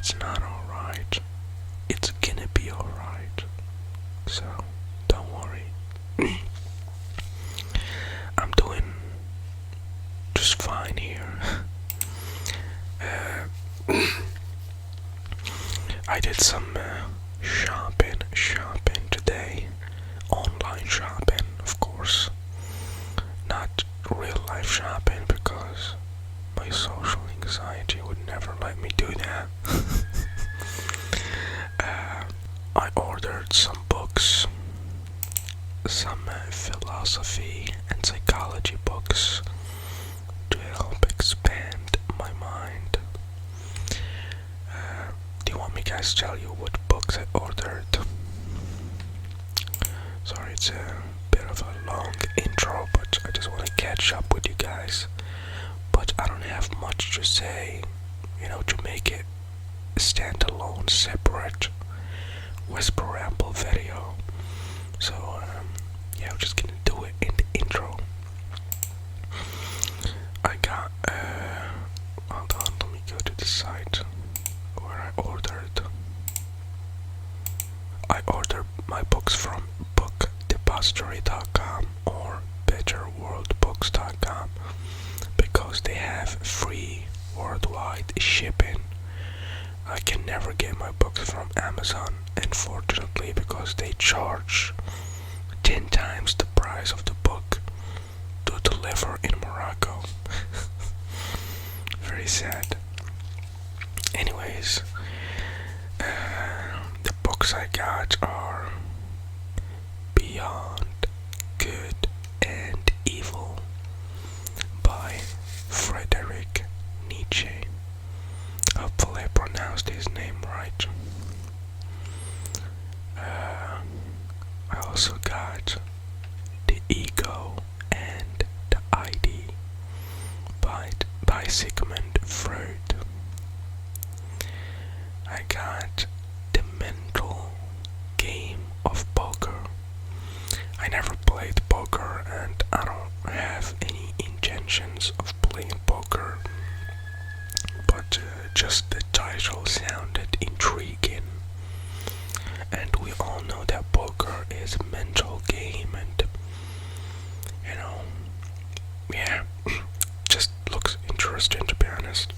it's not alright, it's gonna be alright. So, don't worry. I'm doing just fine here. I did some shopping today. Online shopping, of course. Not real life shopping because my social anxiety would never let me do that. I ordered some books, some philosophy and psychology books to help expand my mind. Do you want me guys to tell you what books I ordered? Sorry, it's a bit of a long intro, but I just want to catch up with you guys. But I don't have much to say, to make it a standalone, separate whisper ramble video. So, yeah, I'm just gonna do it in the intro. I got, hold on, let me go to the site where I ordered my books from bookdepository.com or betterworldbooks.com because they have free worldwide shipping. I can never get my books from Amazon, unfortunately, because they charge 10 times the price of the book to deliver in Morocco. Very sad. Anyways, the books I got are Beyond Good and Evil by Friedrich Nietzsche. Hopefully I pronounced his name right. I also got The Ego and the ID by Sigmund Freud. I got The Mental Game of Poker. I never played poker and I don't have any intentions of playing poker, but just the title sounded intriguing. And we all know that poker is a mental game, and yeah, just looks interesting, to be honest.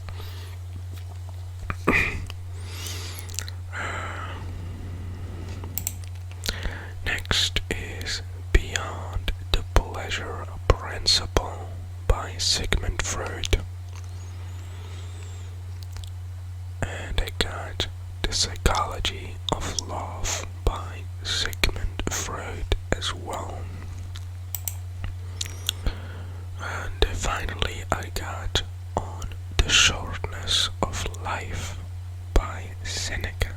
Next is Beyond the Pleasure Principle by Sigmund Freud. And I got The Psychology of Love by Sigmund Freud as well. And finally I got On the Shortness of Life by Seneca.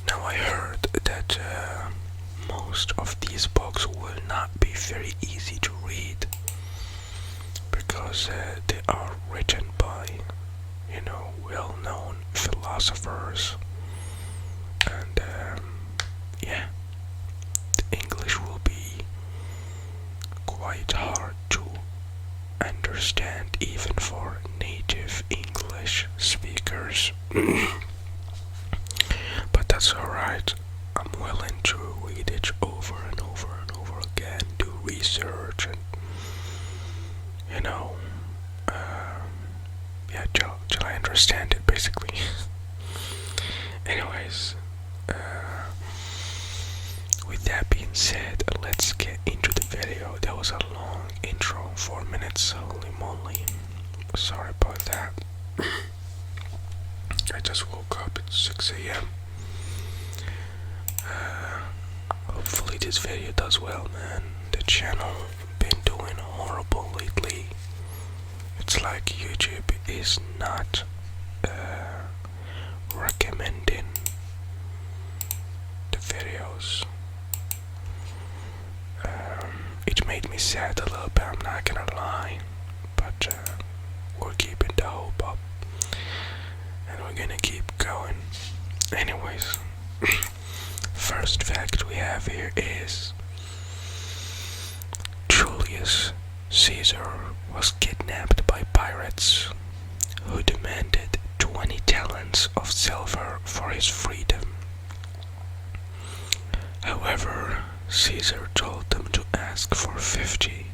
Now I heard that most of these books will not be very easy to read because they are written by well-known philosophers, and yeah, the English will be quite hard to understand even for native English speakers. But that's alright. I'm willing to read it over and over and over again, do research, and yeah, till I understand it, basically. Anyways, with that being said, let's get into the video. That was a long intro, 4 minutes, holy moly. Sorry about that. I just woke up at 6 a.m. Hopefully this video does well, man. The channel been doing horrible lately. It's like YouTube is not recommending the videos. It made me sad a little bit, I'm not gonna lie, but we're keeping the hope up and we're gonna keep going. Anyways, first fact we have here is Julius Caesar was kidnapped by pirates who demanded 20 talents of silver for his freedom. However, Caesar told them to ask for 50.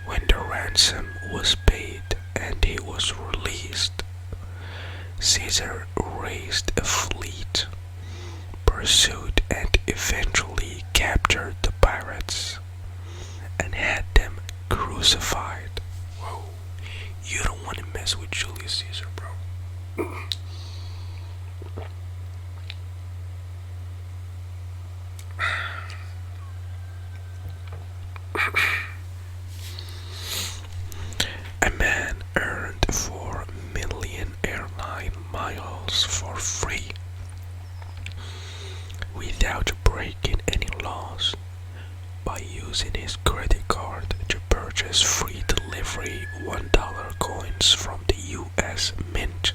When the ransom was paid and he was released, Caesar raised a fleet, pursued and eventually captured the pirates, and had them crucified. Whoa, you don't want to mess with Julius Caesar, bro. A man earned 4 million airline miles for free without breaking any laws by using his credit card to purchase free delivery $1 coins from the US Mint.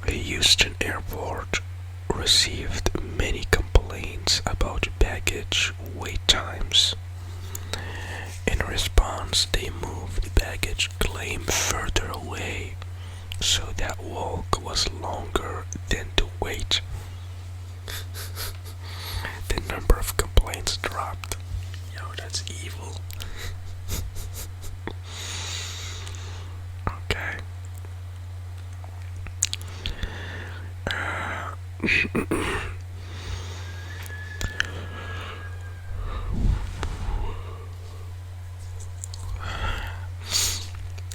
A Houston airport received many complaints about baggage wait times. In response, they moved the baggage claim further away, so that walk was longer than the wait. The number of complaints dropped. Yo, that's evil. Okay.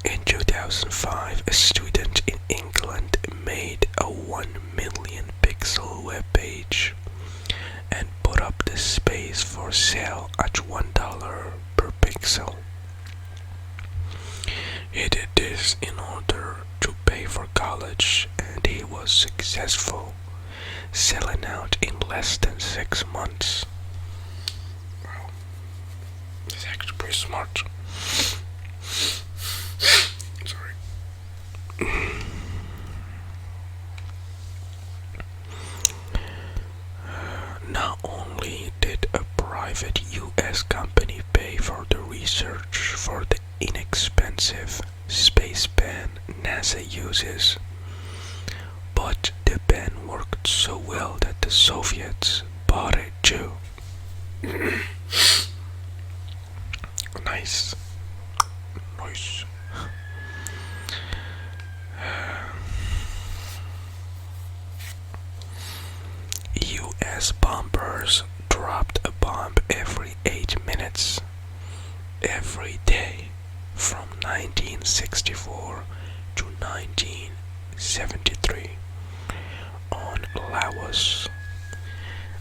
In 2005, a student in England made a 1 million pixel web page and put up the space for sale at $1 per pixel. He did this in order to pay for college, and he was successful, selling out in less than 6 months. Wow, he's actually pretty smart. Sorry. Not only did a private US company pay for the research for the inexpensive space pen NASA uses, but the pen worked so well that the Soviets bought it too. Nice. Nice. US bombers dropped a bomb every 8 minutes, every day, from 1964 to 1973, on Laos.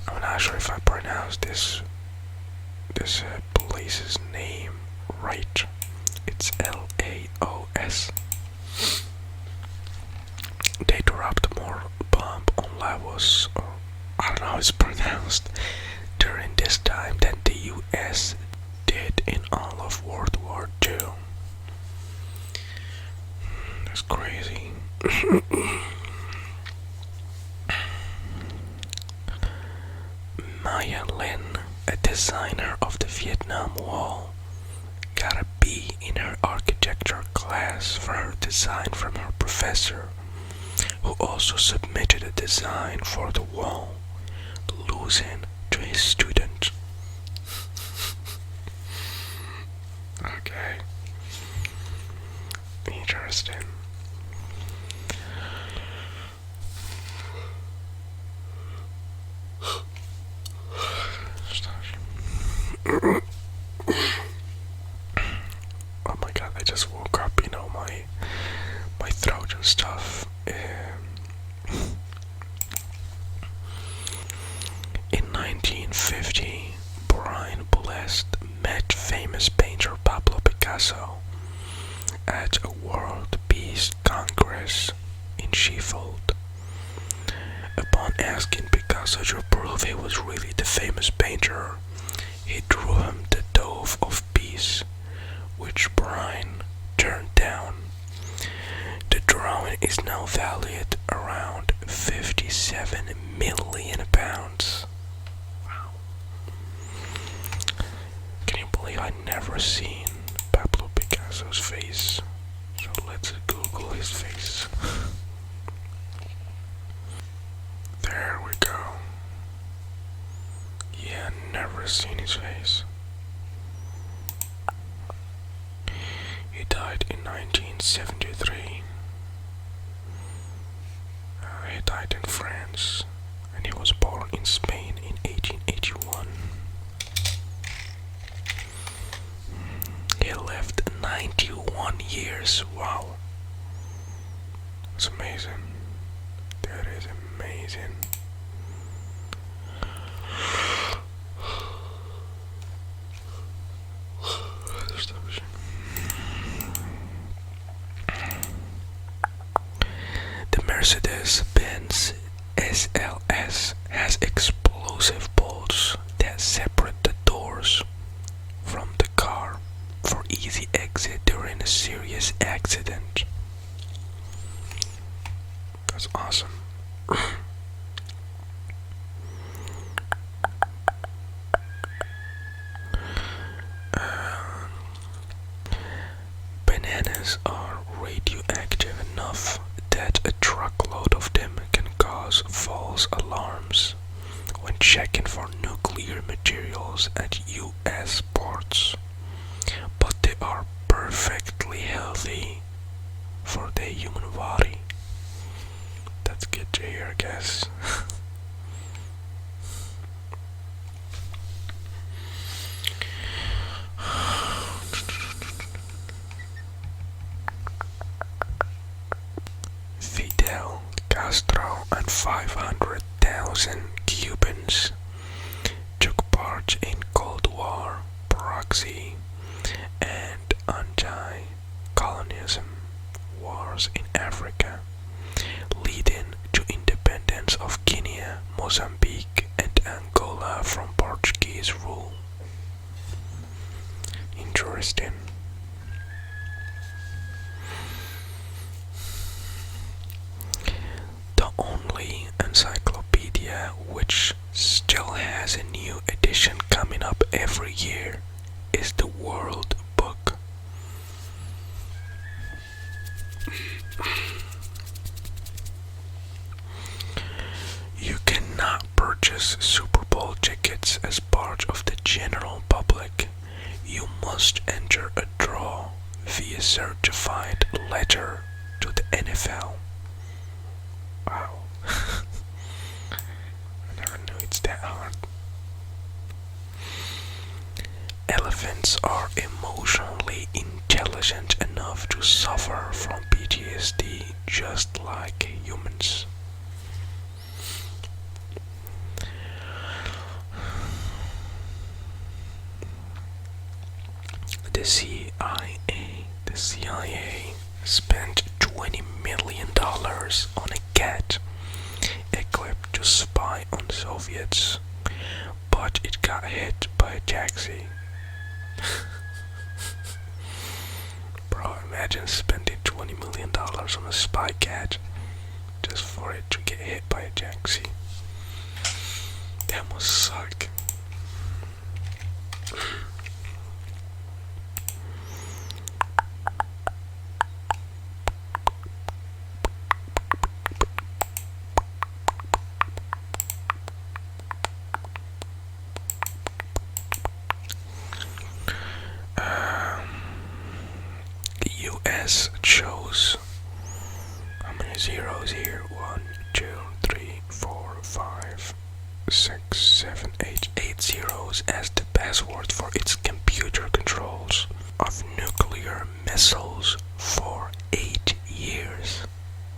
I'm not sure if I pronounced this place's name right. It's Laos. They dropped more bomb on Laos, or I don't know how it's pronounced, during this time than the US did in all of World War II. That's crazy. Maya Lin, a designer of the Vietnam Wall, got a B in her architecture class for her design from her professor, who also submitted a design for the wall, losing to his student. Okay. Interesting. Oh my god, I just woke up, my throat and stuff. In 1950, Brian Blessed met famous painter Pablo Picasso at a World Peace Congress in Sheffield. Upon asking Picasso to prove he was really the famous painter, he drew him the Dove of Peace, which Brian turned down. The drawing is now valued around 57 million pounds. Wow. Can you believe I never seen Pablo Picasso's face? So let's Google his face. There we go. Yeah, never seen his face. He died in 1973. He died in France, and he was born in Spain in 1881. He lived 91 years. Wow. That's amazing. That is amazing. The Mercedes-Benz SLS has explosive bolts that separate the doors from the car for easy exit during a serious accident. That's awesome. Bananas are radioactive enough that a truckload of them can cause false alarms when checking for nuclear materials at US ports. But they are perfectly healthy for the human body. That's good to hear, I guess. Fidel Castro and 500,000 Cubans took part in Cold War, proxy, and anti-colonialism wars in Africa, leading to independence of Guinea, Mozambique, and Angola from Portuguese rule. Interesting. The only encyclopedia which still has a new edition coming up every year is the World Book. You cannot purchase Super Bowl tickets as part of the general public. You must enter a draw via certified letter to the NFL. Wow. I never knew it's that hard. Elephants are emotionally intelligent enough to suffer from PTSD just like humans. The CIA spent $20 million on a cat equipped to spy on Soviets, but it got hit by a taxi. Bro, imagine spending $20 million on a spy cat just for it to get hit by a taxi. That must suck. US chose how many zeros here? 1, 2, 3, 4, 5, 6, 7, 8. 8 zeros as the password for its computer controls of nuclear missiles for 8 years.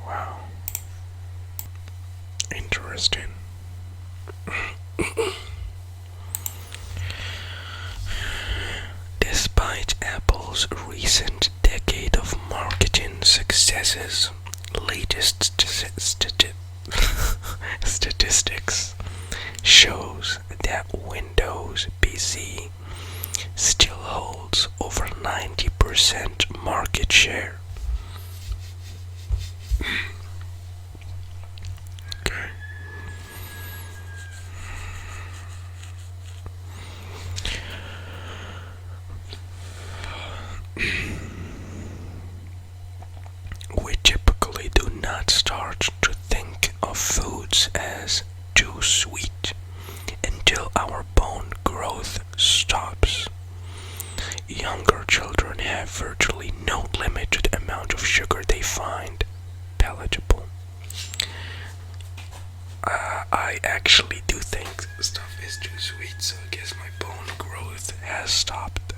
Wow. Interesting. Despite Apple's recent decade of marketing successes, latest statistics shows that Windows PC still holds over 90% market share. not start to think of foods as too sweet until our bone growth stops. Younger children have virtually no limit to the amount of sugar they find palatable. I actually do think stuff is too sweet, so I guess my bone growth has stopped.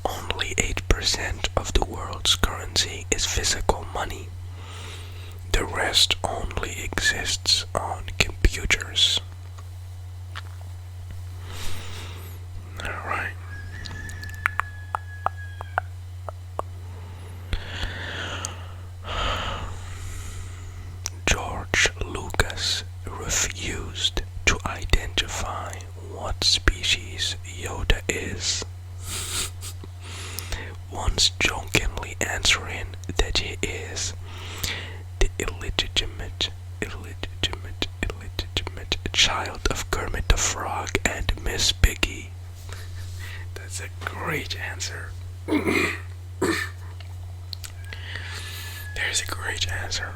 Only 8% of the world's currency is physical money. The rest only exists on computers. Alright. George Lucas refused to identify what species Yoda is, once jokingly answering that he is the illegitimate child of Kermit the Frog and Miss Piggy. That's a great answer. There's a great answer.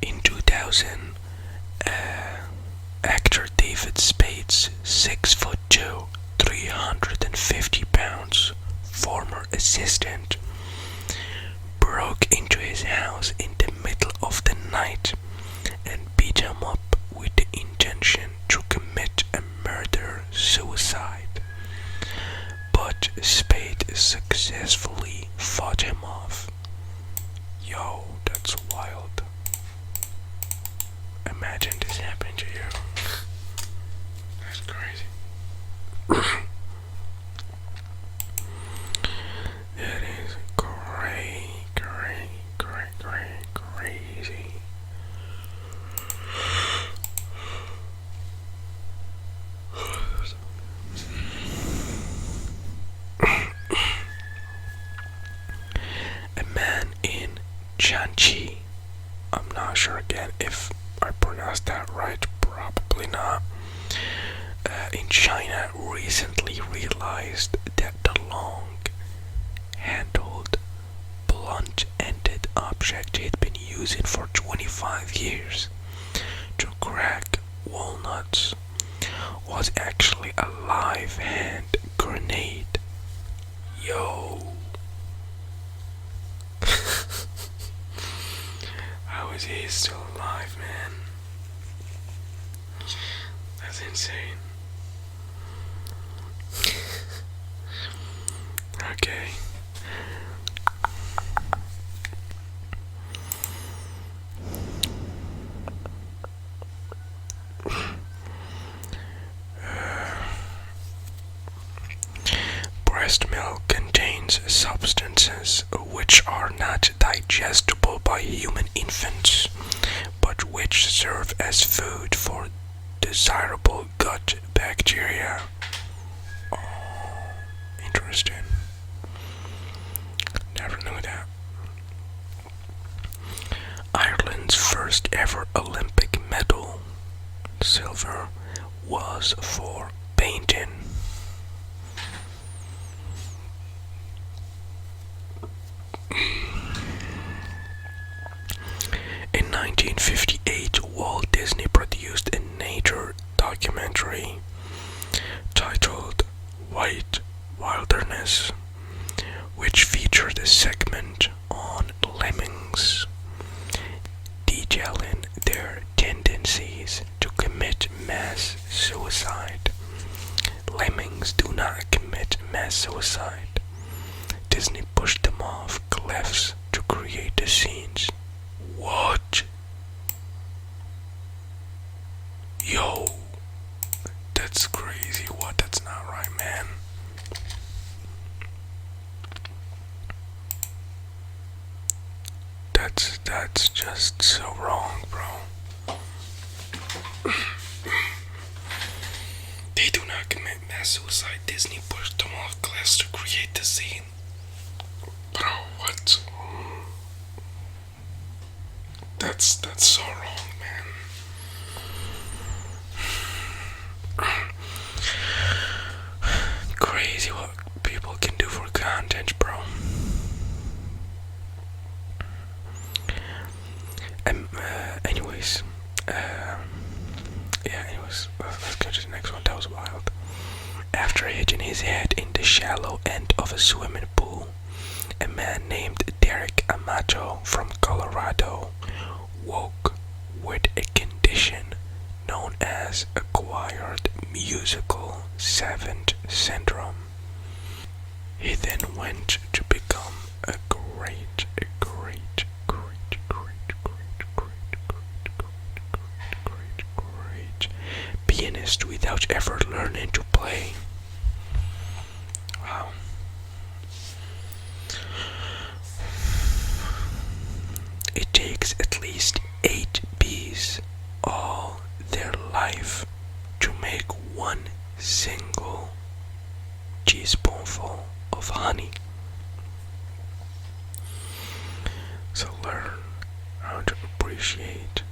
In 2000, actor David Spade's 6'2", 350 pounds former assistant broke into his house in the middle of the night and beat him up with the intention to commit a murder-suicide. But Spade successfully fought him off. Yo, that's wild. Imagine this happened to you. That's crazy. That is crazy. A man in Chanchi, I'm not sure again if I pronounced that right, probably not, in China recently realized that the long-handled, blunt-ended object he'd been using for 25 years to crack walnuts was actually a live hand grenade. Yo. How is he still alive, man? That's insane. Okay. Breast milk contains substances which are not digestible by human infants, but which serve as food for desirable gut bacteria. Oh, interesting. Never knew that. Ireland's first ever Olympic medal, silver, was for painting. In 1958, Walt Disney produced a nature documentary titled White Wilderness, which featured a segment on lemmings, detailing their tendencies to commit mass suicide. Lemmings do not commit mass suicide. Disney pushed them off cliffs to create the scenes. What? Yo, that's crazy. What? That's not right, man. That's just so wrong, bro. They do not mass suicide, Disney pushed them off cliffs to create the scene. Bro, what? That's so wrong, man. Crazy what people can do for content, bro. Anyways, let's go to the next one. That was wild. After hitting his head in the shallow end of a swimming pool, a man named Derek Amato from Colorado woke with a condition known as acquired musical savant syndrome. He then went to become a great pianist without ever learning to play. Wow. It takes at least 8 bees all their life to make one single teaspoonful of honey. So learn how to appreciate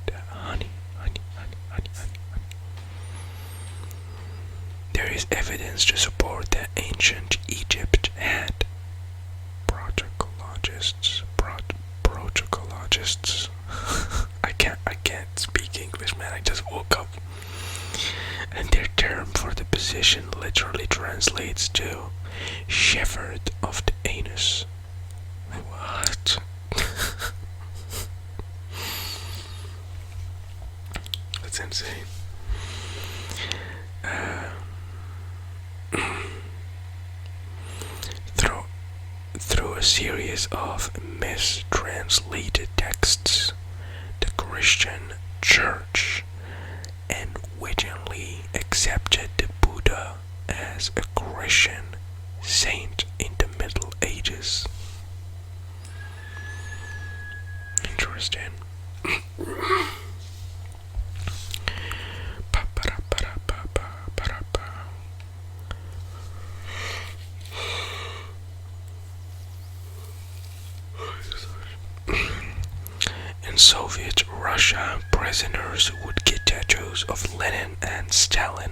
the honey. There is evidence to support that ancient Egypt had protocologists. I can't speak English, man. I just woke up. And their term for the position literally translates to shepherd of the anus. Like, what? That's insane. Through a series of mistranslated texts, the Christian Church unwittingly accepted the Buddha as a Christian saint in the Middle Ages. Interesting. In Soviet Russia, prisoners would get tattoos of Lenin and Stalin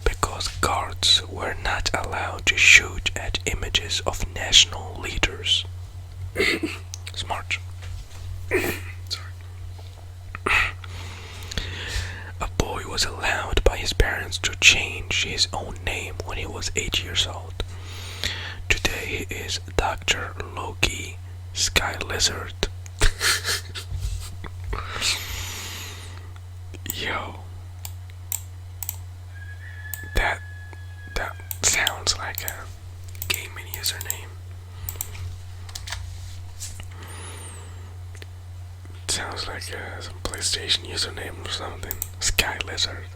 because guards were not allowed to shoot at images of national leaders. Smart. Sorry. A boy was allowed by his parents to change his own name when he was 8 years old. Today he is Dr. Loki Sky Lizard. Yo, that sounds like a gaming username. Sounds like some PlayStation username or something. Sky Lizard.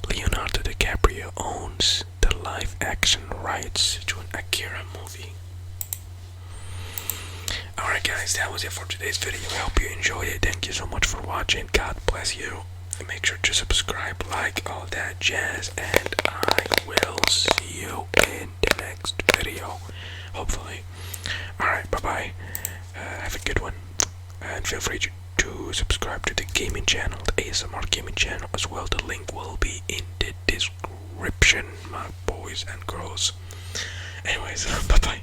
Leonardo DiCaprio owns the live-action rights to an Akira movie. Alright guys, that was it for today's video. I hope you enjoyed it. Thank you so much for watching. God bless you. And make sure to subscribe, like, all that jazz. And I will see you in the next video. Hopefully. Alright, bye-bye. Have a good one. And feel free to subscribe to the gaming channel, the ASMR gaming channel as well. The link will be in the description, my boys and girls. Anyways, bye-bye.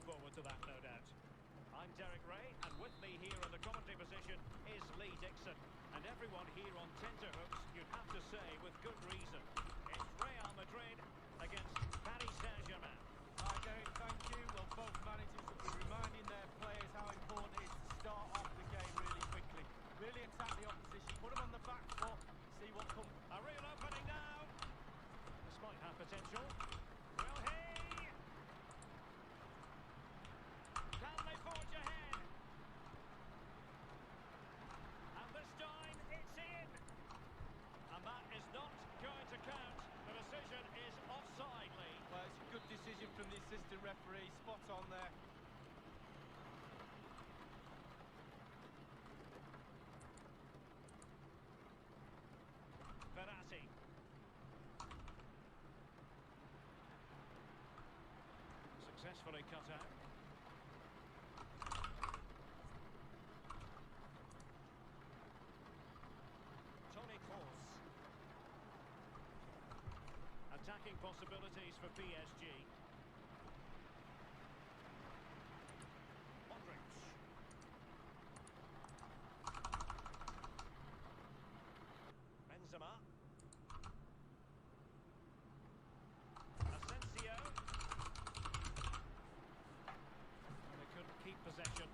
forward to that, no doubt. I'm Derek Ray, and with me here in the commentary position is Lee Dixon. And everyone here on tenterhooks, you'd have to say, with good reason. It's Real Madrid against Paris Saint-Germain. Hi Derek, thank you. Well, both managers will be reminding their players how important it is to start off the game really quickly. Really attack the opposition, put them on the back foot, see what comes. A real opening now. This might have potential. Will he? Can they forge ahead? And this time it's in. And that is not going to count. The decision is offside, Lee. Well, it's a good decision from the assistant referee, spot on there. Verratti. Successfully cut out. Toni Kroos. Attacking possibilities for PSG. Modric. Benzema. Asensio. And they couldn't keep possession.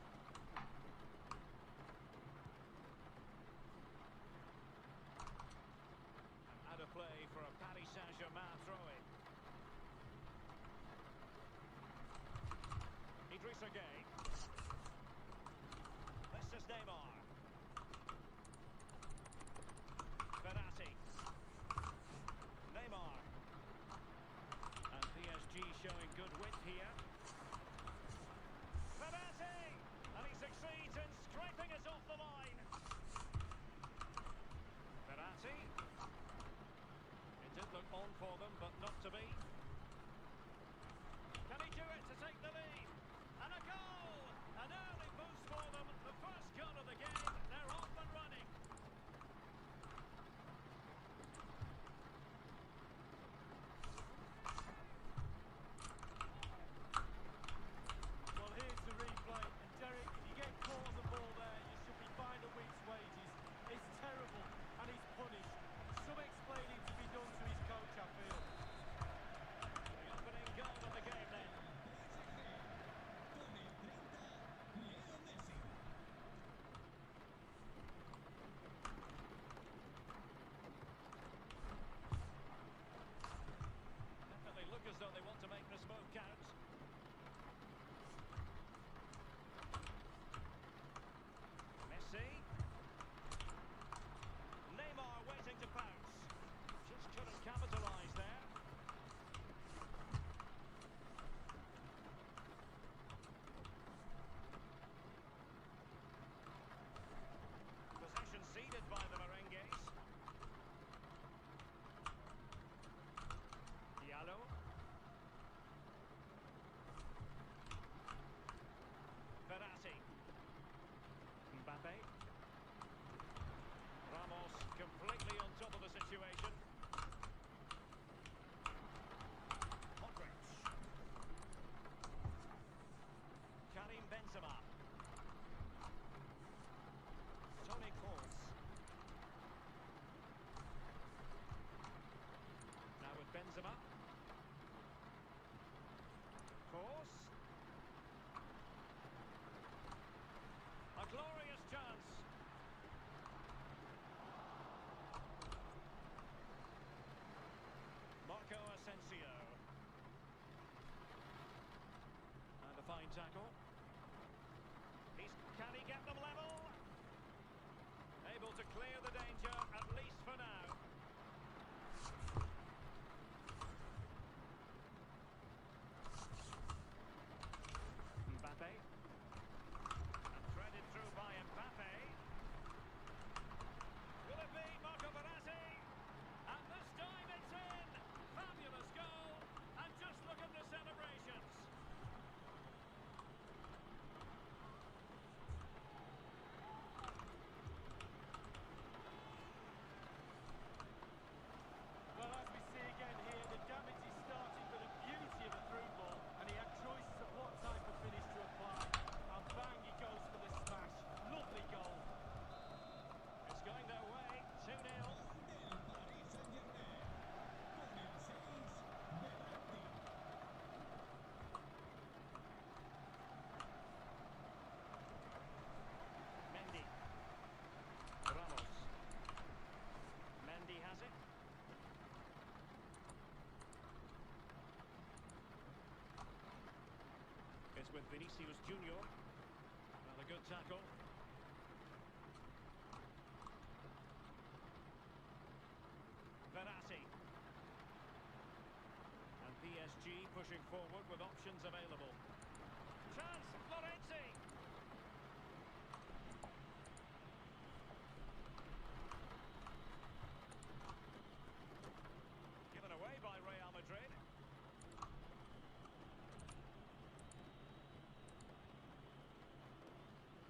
And a play for a Paris Saint-Germain throw-in. Idrissa Gueye. This is Neymar. Verratti. Neymar. And PSG showing good width here. Verratti! And he succeeds in scraping us off the line. Verratti. It did look on for them, but not to be. Can he do it to take the lead? And a goal! An early boost for them. The first goal of the game. They're off and running. Well, here's the replay. And Derek, if you get caught on the ball there, you should be fined a week's wages. It's terrible, and he's punished. Some explaining to be done to his coach, I feel. The opening goal of the game then. Definitely look as though they want to make this move count. Messi. Neymar waiting to pounce. Just couldn't capitalise there. Possession ceded by the Merengues. Diallo. Verratti. Mbappe. Ramos completely on top of the situation. Modric. Karim Benzema. Toni Kroos. Now with Benzema. Kroos. A glorious chance. Marco Asensio. And a fine tackle. Can he get them level? Able to clear the danger, at least for now. Mbappe. And threaded through by Mbappe. Will it be Marco Verratti? And this time it's in! Fabulous goal, and just look at the celebrations. Vinicius Junior. Well, a good tackle. Verratti. And PSG pushing forward with options available. Chance, Florenzi. Given away by Real Madrid.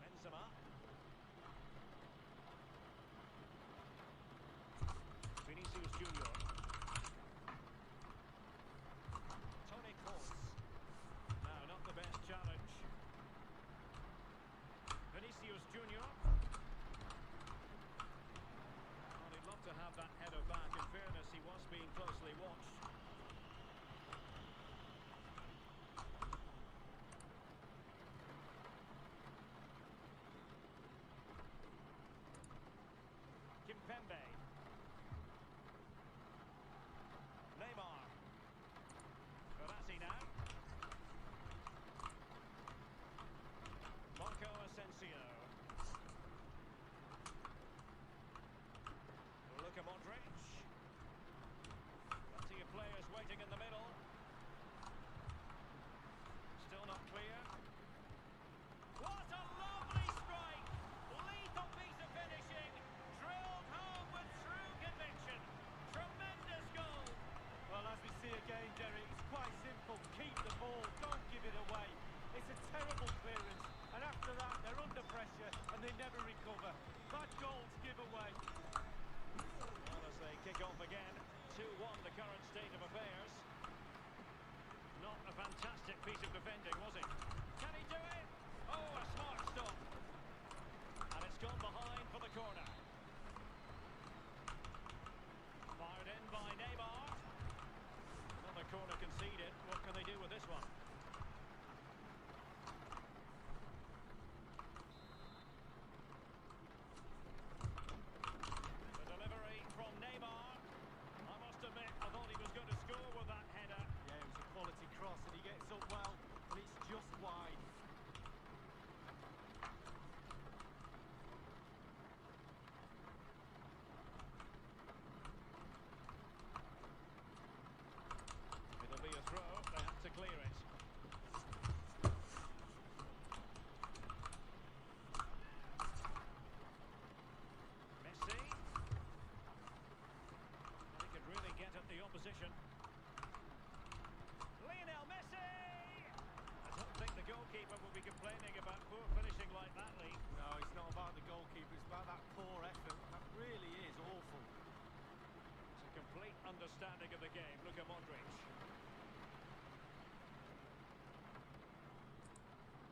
Benzema. Vinicius Junior. Toni Kroos. No, not the best challenge. Vinicius Junior. Well, he'd love to have that header back. In fairness, he was being closely watched. Kimpembe. Neymar. Verratti now. Marco Asensio. Luka Modric. Plenty of players waiting in the middle. Still not clear. What a lovely strike! Lethal piece of finishing. Drilled home with true conviction. Tremendous goal. Well, as we see again, Derek, it's quite simple. Keep the ball, don't give it away. It's a terrible clearance, and after that, they're under pressure and they never recover. Bad goal to give away. Well, as they kick off again, 2-1 the current state of affairs. Not a fantastic piece of defending, was it? Can he do it? Oh, a smart stop. And it's gone behind for the corner. Fired in by Neymar. Another corner conceded. What can they do with this one? The delivery from Neymar. I must admit, I thought he was going to score with that header. Yeah, it was a quality cross and he gets up well, but it's just wide. It'll be a throw. They have to clear it. Messi. And he could really get at the opposition. Lionel Messi! I don't think the goalkeeper will be complaining about poor finishing like that, Lee. No, it's not about the goalkeeper, it's about that poor effort. That really is awful. It's a complete understanding of the game. Luka Modric.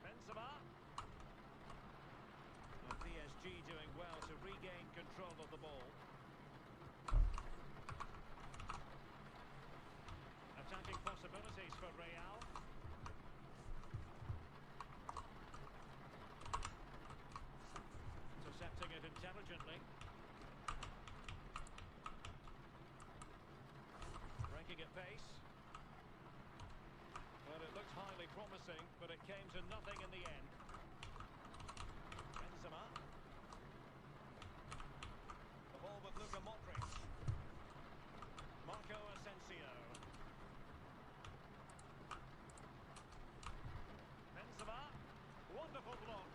Benzema. And PSG doing well to regain control of the ball. Attacking possibilities for Real. Intercepting it intelligently. Breaking at pace. Well, it looked highly promising, but it came to nothing in the end. Benzema. The ball with Luka Modric. Marco Asensio. Benzema. Wonderful block.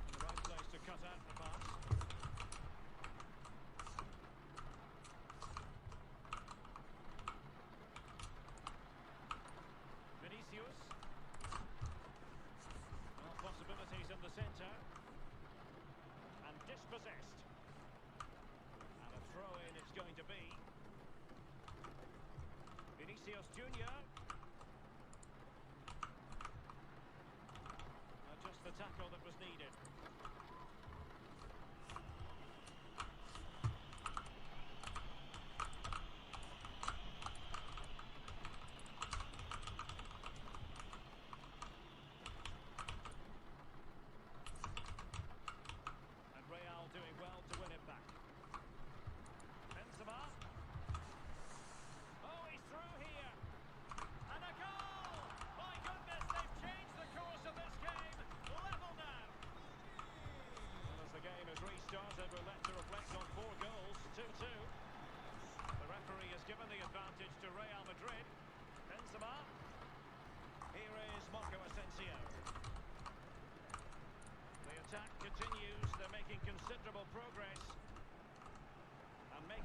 The right place to cut out the pass. Vinicius. Well, possibilities in the centre. And dispossessed. And a throw-in it's going to be. Vinicius Junior. Just the tackle that was needed. And Real doing well to win it back.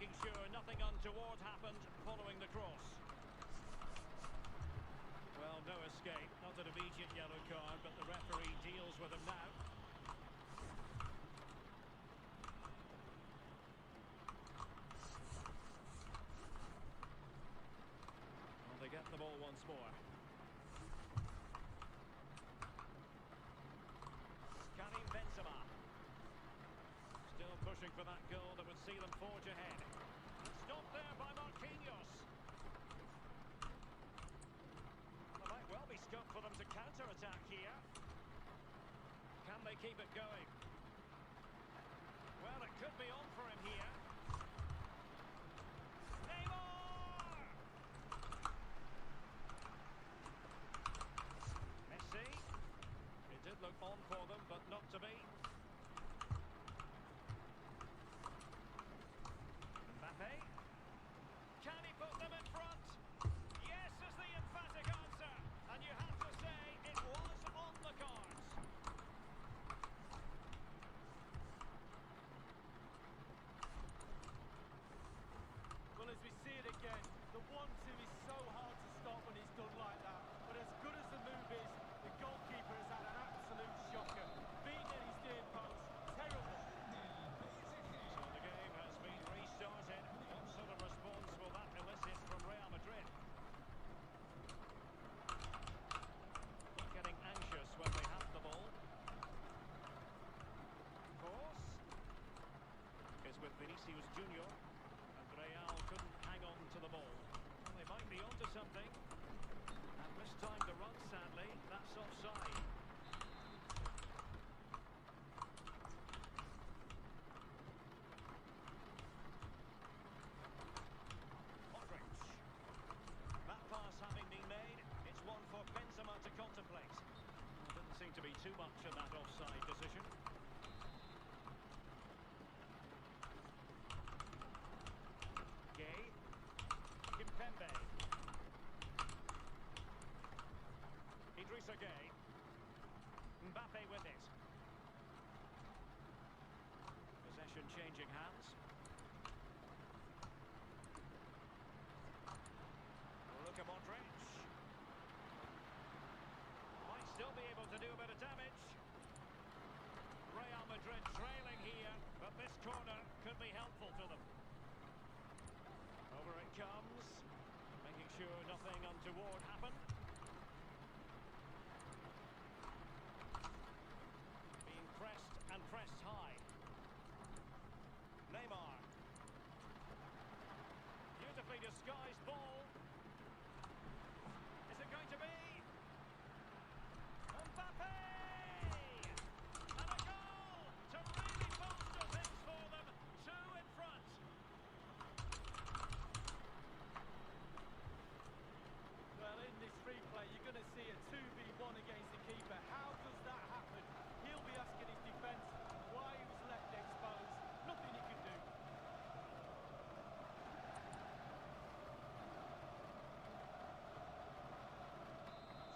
making sure nothing untoward happened following the cross. Well, no escape, not an immediate yellow card, but the referee deals with him now. Well, they get the ball once more. Karim Benzema. Still pushing for that goal that would see them forge ahead. And stopped there by Marquinhos. There might well be scope for them to counter-attack here. Can they keep it going? Well, it could be on for him here. Neymar! Messi. It did look on for them, but not to be. Mbappe. Can he put them in front? Yes is the emphatic answer. And you have to say it was on the cards. Well, as we see it again, the 1-2 is so hard to stop when it's done like that. But as good as the move is, the goalkeeper has had an absolute shocker. Being at his near post, terrible. So the game has been restarted. What sort of response will that elicit from Real Madrid? Getting anxious when they have the ball. Course is with Vinicius Junior. And Real couldn't hang on to the ball. Well, they might be onto something. And missed time to run, sadly. That's offside. Modric. That pass having been made, it's one for Benzema to contemplate. Well, didn't seem to be too much of that offside decision. Gay. Kimpembe. Idrissa Gay. Mbappe with it. Possession changing hands. Luka Modric. Might still be able to do a bit of damage. Real Madrid trailing here, but this corner could be helpful to them. Over it comes, making sure nothing untoward happened. Being pressed and pressed high. Neymar. Beautifully disguised ball. Is it going to be? Mbappe! And a goal to really bolster things for them. Two in front. Well, in this replay, you're going to see a 2v1 against the keeper. How does that happen? He'll be asking his defence why he was left exposed. Nothing he can do.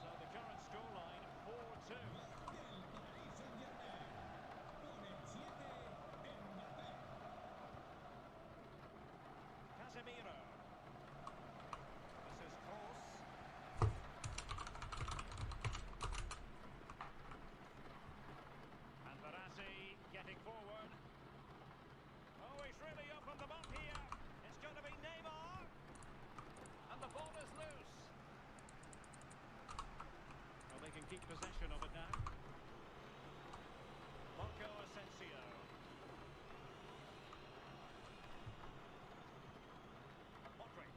So the current scoreline, 4-2. Casemiro. This is Kroos. And Verratti getting forward. Oh, he's really opened them up here. It's going to be Neymar. And the ball is loose. Well, they can keep possession of it now. Marco Asensio. Modric.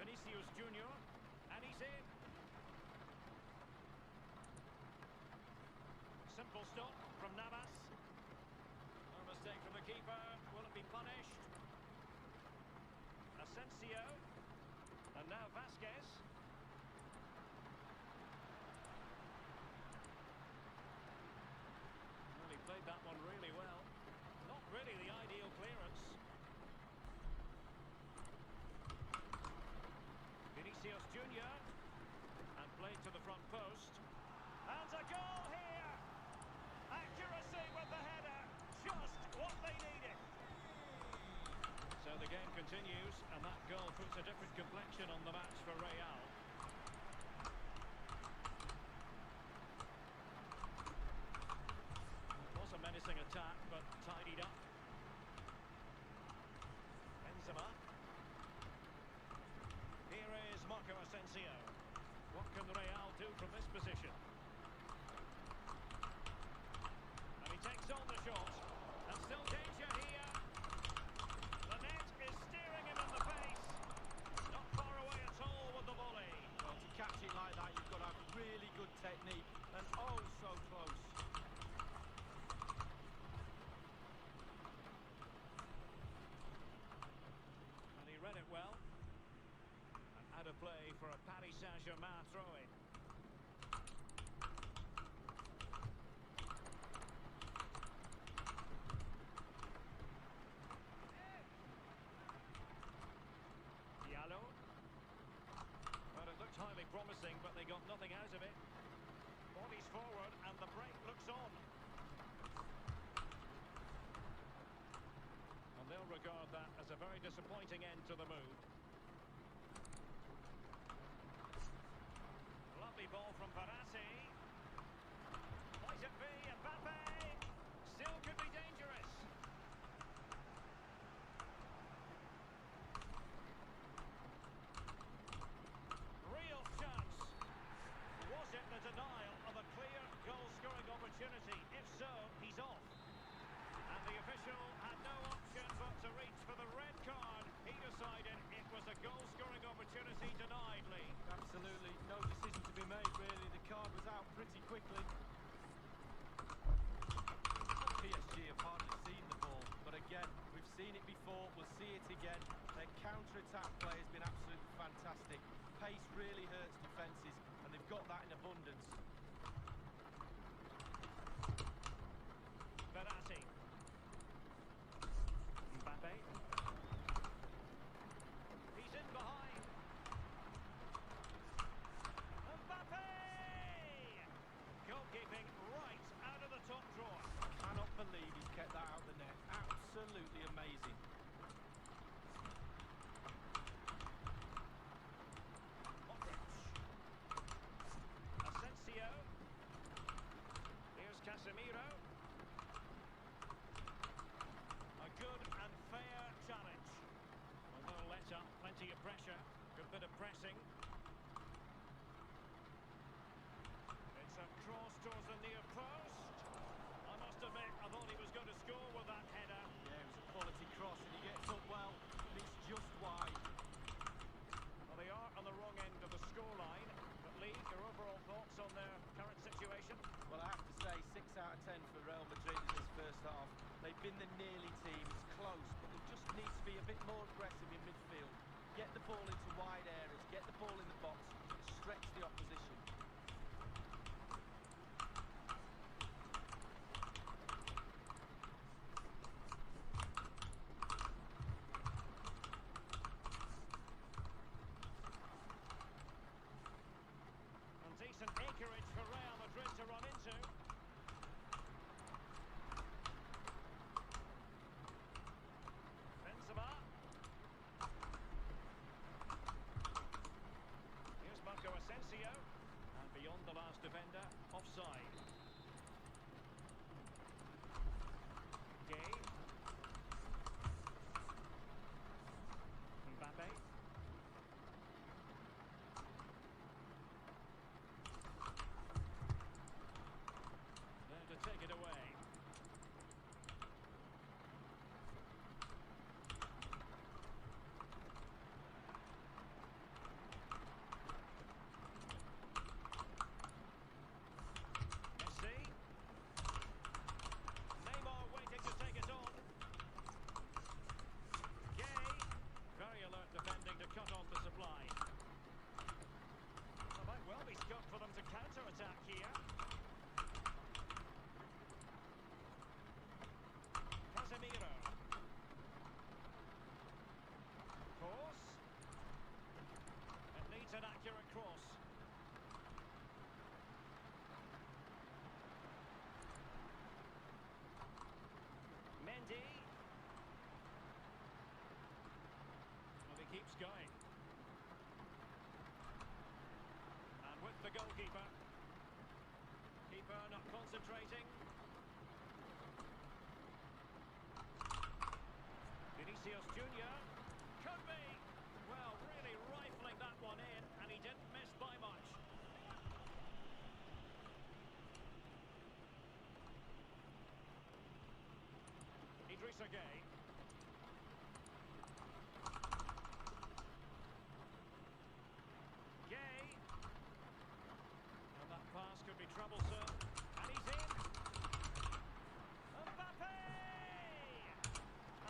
Vinicius Junior. And he's in. Simple stop from Navas. No mistake from the keeper. Will it be punished? Asensio. And now Vasquez. Well, he played that one really well. Not really the ideal clearance. Vinicius Junior. And played to the front post. And a goal here! Accuracy with the header. just what they needed. So the game continues, and that goal puts a different complexion on the match for Real. It was a menacing attack, but tidied up. Benzema. Here is Marco Asensio. What can Real do from this position? And he takes on the shot. And still danger here. The net is steering him in the face. Not far away at all with the volley. Well, to catch it like that, you've got to have really good technique. And oh, so close. And he read it well. And out of play for a Paris Saint-Germain throw-in. Diallo. Well, it looked highly promising, but they got nothing out of it. Bodies forward, and the break looks on. And they'll regard that as a very disappointing end to the move. Lovely ball from Verratti. Might it be Mbappe? Still could be dangerous. Real chance. Was it the denial of a clear goal-scoring opportunity? If so, he's off. And the official had no option but to reach for the red card. He decided it was a goal-scoring opportunity denied, Lee. Absolutely, no decision to be made, really. The card was out pretty quickly. PSG have hardly seen the ball, but again, we've seen it before, we'll see it again. Their counter-attack play has been absolutely fantastic. Pace really hurts defences, and they've got that in abundance. Verratti. Mbappe. He's in behind. Mbappe! Goalkeeping right out of the top drawer. Cannot believe he's kept that out of the net. Absolutely amazing. Modric. Asensio. Here's Casemiro. A good and fair challenge. A little let up, plenty of pressure. Good bit of pressing. It's a cross towards the near post. I must admit, I thought he was going to score with that header. Yeah, it was a quality cross, and he gets up well, but it's just wide. Well, they are on the wrong end of the scoreline. But Lee, your overall thoughts on their current situation? Well, I have to say, 6 out of 10 for Real Madrid in this first half. They've been the nearly team. It's close, but they just need to be a bit more aggressive in midfield. Get the ball into wide areas, get the ball in the box, stretch the opposition. And decent acreage for Real Madrid to run into. Benzema. Here's Marco Asensio. And beyond the last defender, offside. Gay. Mbappe. There to take it away. keeps going. And with the goalkeeper. Keeper not concentrating. Vinicius Junior. Could be. Well, really rifling that one in, and he didn't miss by much. Idrissa Gueye. Gueye. And that pass could be troublesome. And he's in. Mbappe!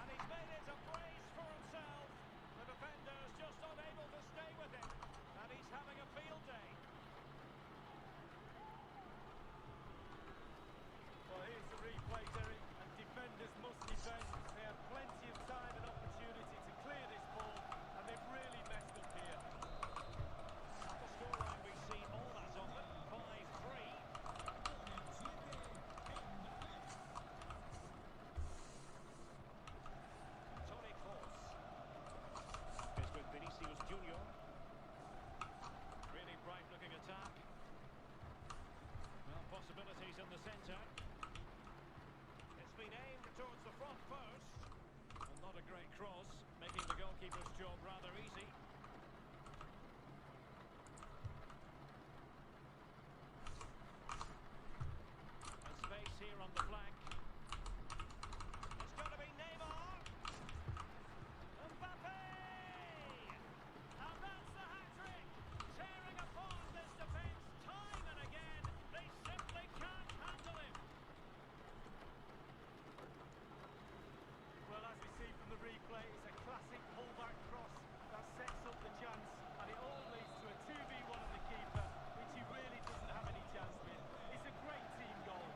And he's made it a brace for himself. The defender's just unable to stay with him. And he's having a field day. Well, here's the replay, Derek, and defenders must defend. They have plenty of time and opportunity to clear this ball, and they've really messed up here. At the scoreline, we see all that on them. 5-3. Toni Kroos is with Vinicius Junior. Really bright-looking attack. Well, possibilities in the centre. It's been aimed towards the front post. And not a great cross, making the goalkeeper's job rather easy. And space here on the flank. It's got to be Neymar. Mbappe! And that's the hat-trick. Tearing apart this defence time and again. They simply can't handle him. Well, as we see from the replay, it's a classic pullback cross that sets up the chance, and it all leads to a 2v1 on the keeper, which he really doesn't have any chance with. It's a great team goal.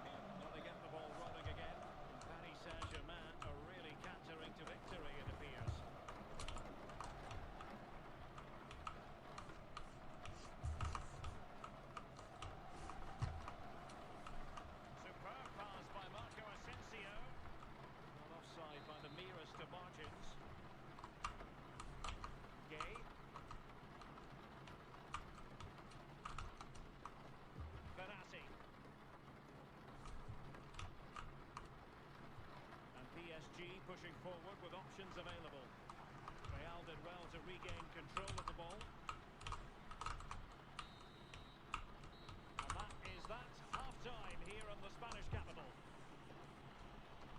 Well, they get the ball rolling again. Paris Saint-Germain are really cantering to victory, it appears. Superb pass by Marco Asensio. Not offside by the merest of margins. Gueye. Verratti. And PSG pushing forward with options available. Real did well to regain control of the ball. And that is that. Half-time here in the Spanish capital.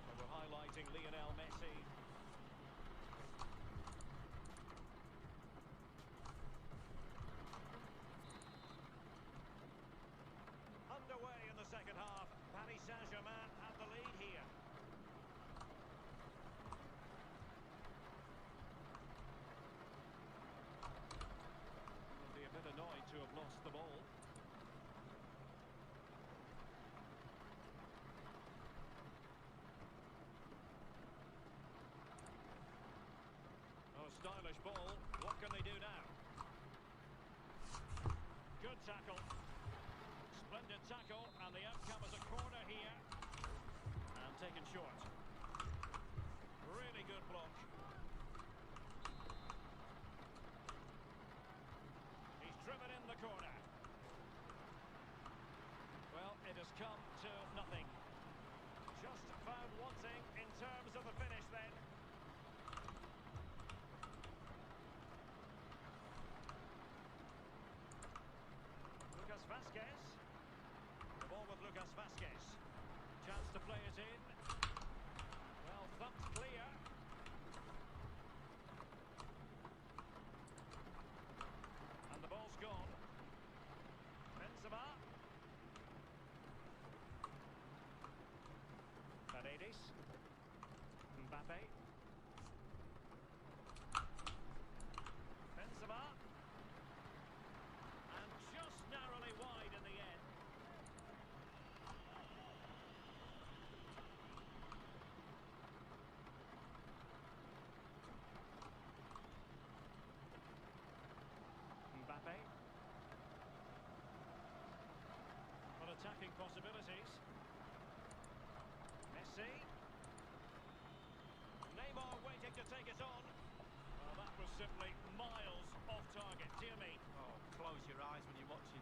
And we're highlighting Lionel Messi. Underway in the second half. Paris Saint-Germain have the lead here. They'll be a bit annoyed to have lost the ball. Oh, stylish ball. What can they do now? Good tackle. Splendid tackle, and the outcome is a corner here. And taken short. Really good block. He's driven in the corner. Well, it has come to nothing. Just found wanting in terms of the finish then. Lucas Vazquez. The ball with Lucas Vazquez. Chance to play it in. Well, thumped clear. And the ball's gone. Benzema. Paredes. Mbappe. Benzema. And just narrowly wide in the end. Mbappe. Well, attacking possibilities. Messi. Neymar waiting to take it on. Well,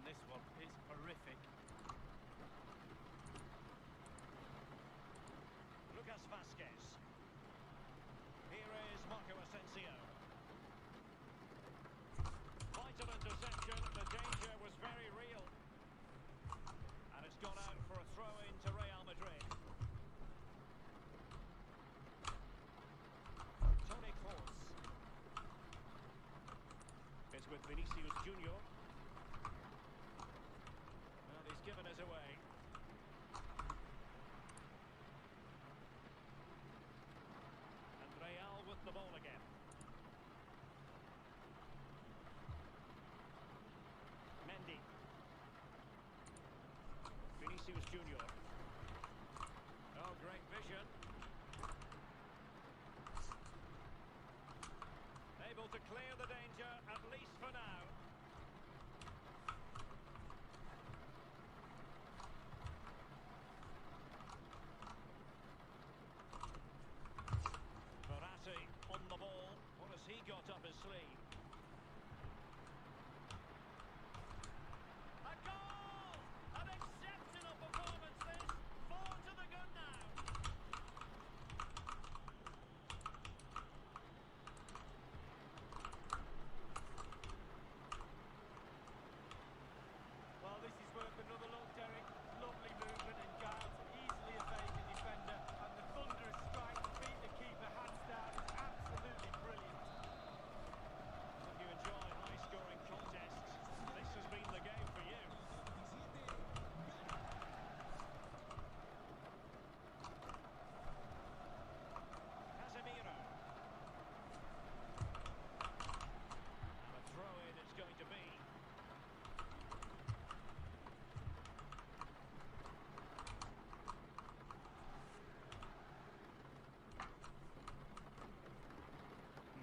this one. It's horrific. Lucas Vasquez. Here is Marco Asensio. Vital interception. The danger was very real. And it's gone out for a throw-in to Real Madrid. Toni Kroos. It's with Vinicius Junior. Well, he's given us away. And Real with the ball again. Mendy. Vinicius Junior. Oh, great vision. Able to clear the danger, at least for now. Verratti on the ball. What has he got up his sleeve? A goal! An exceptional performance this. 4 to the good now. Well, this is worth another look, Derek. Lovely movement and guard to easily evade the defender. And the thunderous strike to beat the keeper hands down is absolutely brilliant. If you enjoy high-scoring contests, this has been the game for you. Casemiro. And a throw-in it's going to be.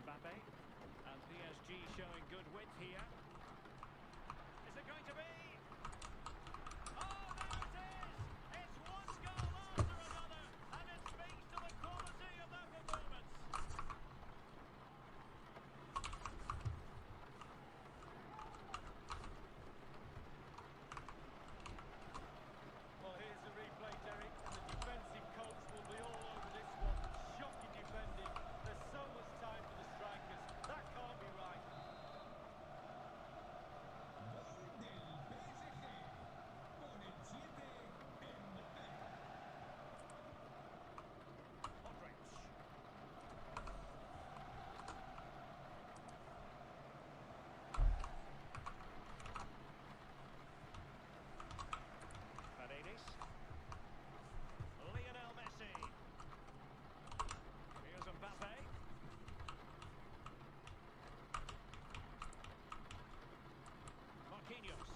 Mbappe. And PSG showing good width here. Is it going to be? Oh, there it is! It's one goal after another, and it speaks to the quality of that performance. Well, here's the replay, Derek, and the defensive coach will be all over this one. Shocking defending. There's so much time for the strikers. That can't be right. Modric. Paredes. Lionel Messi. Here's Mbappe. Marquinhos.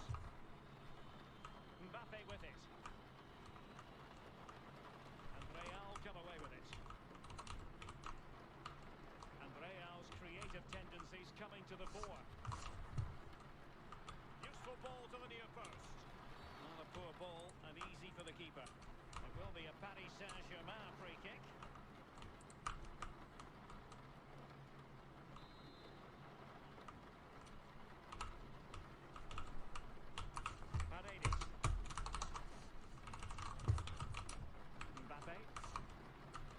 Mbappe with it. And Real come away with it. And Real's creative tendencies coming to the fore. Useful ball to the near post. Not a poor ball and easy for the keeper. It will be a Paris Saint-Germain free kick. Paredes. Mbappe.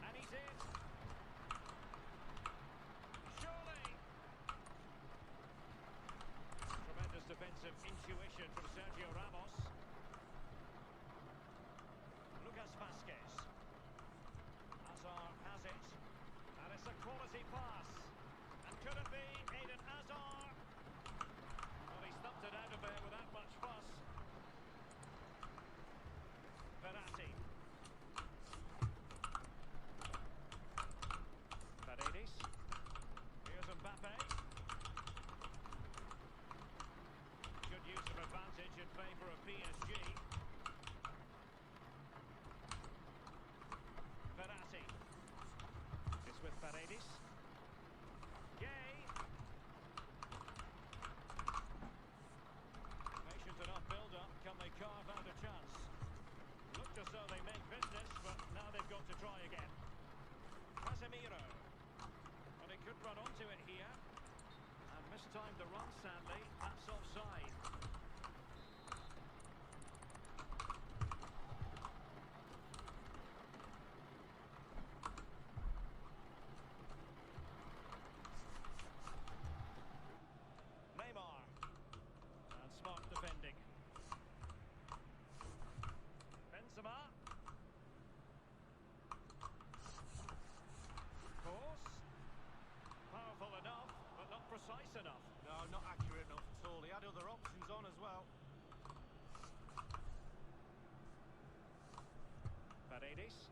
And he's in. Surely. Tremendous defensive intuition from Sergio Ramos. Lucas Vasquez. Hazard has it. And it's a quality pass. And could it be Eden Hazard? Well, he stumped it out of there without much fuss. Verratti. Paredes. Here's Mbappe. Good use of advantage in favour of PSG. Verratti. It's with Paredes. Gay. Patient enough build-up. Can they carve out a chance? Looked as though they meant business, but now they've got to try again. Casemiro. Well, he could run onto it here. And mistimed the run, sadly. That's offside. Ladies,